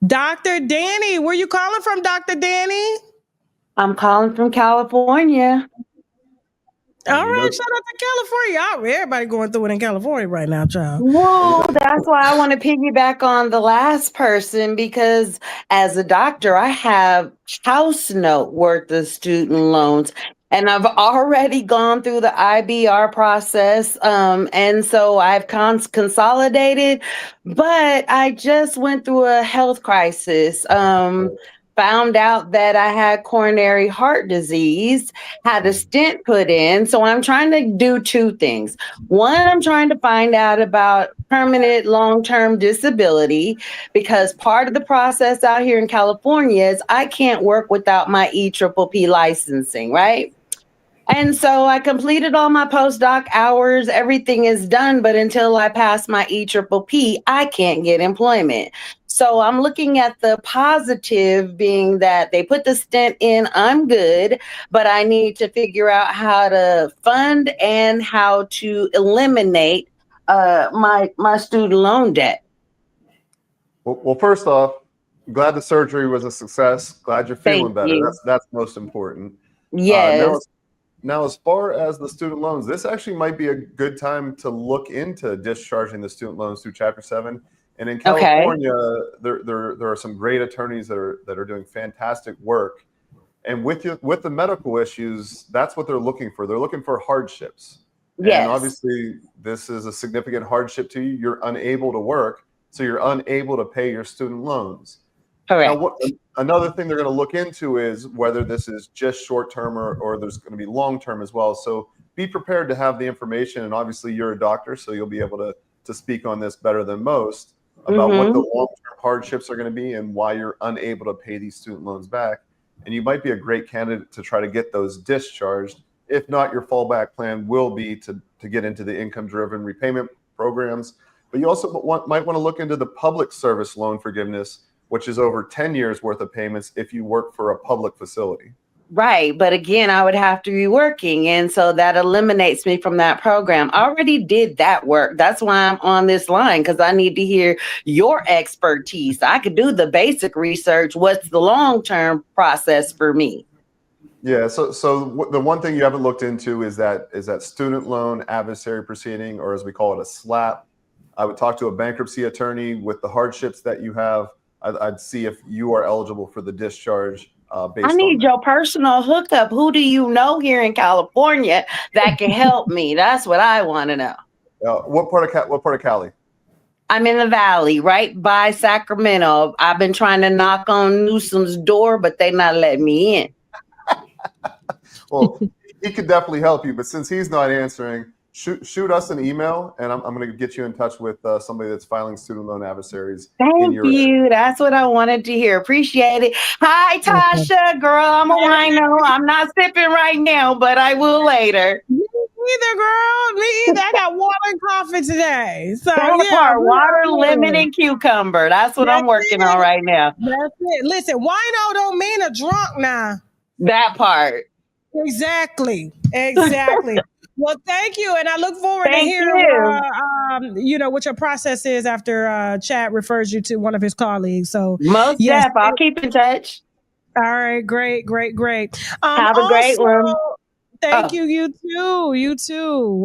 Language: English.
Dr. Danny, where you calling from, Dr. Danny? I'm calling from California. All right, shout out to California. Everybody going through it in California right now, child. Well, that's why I want to piggyback on the last person, because as a doctor, I have house note worth of student loans. And I've already gone through the IBR process. And so I've consolidated, but I just went through a health crisis. Found out that I had coronary heart disease, had a stent put in. So I'm trying to do two things. One, I'm trying to find out about permanent long-term disability, because part of the process out here in California is I can't work without my EPPP licensing, right? And so I completed all my postdoc hours. Everything is done, but until I pass my EPPP, I can't get employment. So I'm looking at the positive being that they put the stent in, I'm good, but I need to figure out how to fund and how to eliminate my student loan debt. Well, first off, glad the surgery was a success. Glad you're feeling better. That's most important. Yes. Now, as far as the student loans, this actually might be a good time to look into discharging the student loans through Chapter 7. And in California, there are some great attorneys that are doing fantastic work. And with the medical issues, that's what they're looking for. They're looking for hardships. Yes. And obviously, this is a significant hardship to you. You're unable to work, so you're unable to pay your student loans. Correct. Now, another thing they're going to look into is whether this is just short-term or there's going to be long-term as well. So be prepared to have the information. And obviously, you're a doctor, so you'll be able to speak on this better than most about what the long-term hardships are going to be and why you're unable to pay these student loans back. And you might be a great candidate to try to get those discharged. If not, your fallback plan will be to get into the income-driven repayment programs. But you also might want to look into the public service loan forgiveness, which is over 10 years worth of payments if you work for a public facility. Right. But again, I would have to be working. And so that eliminates me from that program. I already did that work. That's why I'm on this line, because I need to hear your expertise. I could do the basic research. What's the long-term process for me? Yeah. So the one thing you haven't looked into is that student loan adversary proceeding, or as we call it, a SLAP. I would talk to a bankruptcy attorney with the hardships that you have. I'd see if you are eligible for the discharge. I need your personal hookup. Who do you know here in California that can help me? That's what I want to know. What part of Cali? I'm in the Valley, right by Sacramento. I've been trying to knock on Newsom's door, but they not letting me in. Well, he could definitely help you, but since he's not answering, shoot us an email, and I'm going to get you in touch with somebody that's filing student loan adversaries. Thank you. That's what I wanted to hear. Appreciate it. Hi, Tasha. Girl, I'm a wino. I'm not sipping right now, but I will later. Me either, girl. Me either. I got water and coffee today. So water, lemon, and cucumber. That's what I'm working on right now. That's it. Listen, wino don't mean a drunk now. That part. Exactly. Well, thank you, and I look forward to hearing what your process is after Chad refers you to one of his colleagues. So most def, I'll keep in touch. All right, great. Have a great one. Thank you. You too.